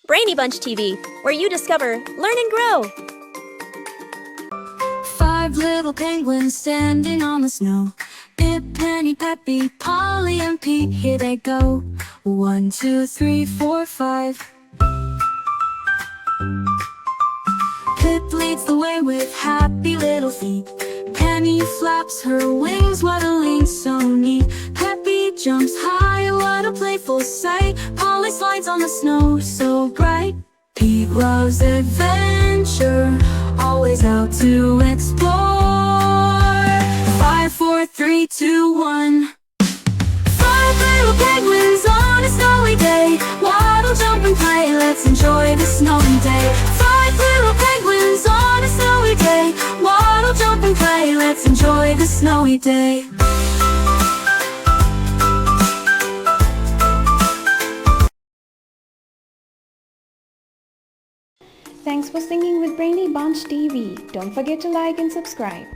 Brainy Bunch TV, where you discover, learn and grow. 5 little penguins standing on the snow. Pip, Penny, Peppy, Polly, and Pete, here they go. 1, 2, 3, 4, 5. Pip leads the way with happy little feet. Penny flaps her wings, waddling so neat. Peppy jumps high, what a playful sight. Polly slides on the snow so bright. Pete loves adventure, always out to explore. 5, 4, 3, 2, 1. 5 little penguins on a snowy day. Waddle, jump, and play, let's enjoy the snowy day. 5 little penguins on a snowy day. Waddle, jump, and play, let's enjoy the snowy day. Thanks for singing with Brainy Bunch TV. Don't forget to like and subscribe.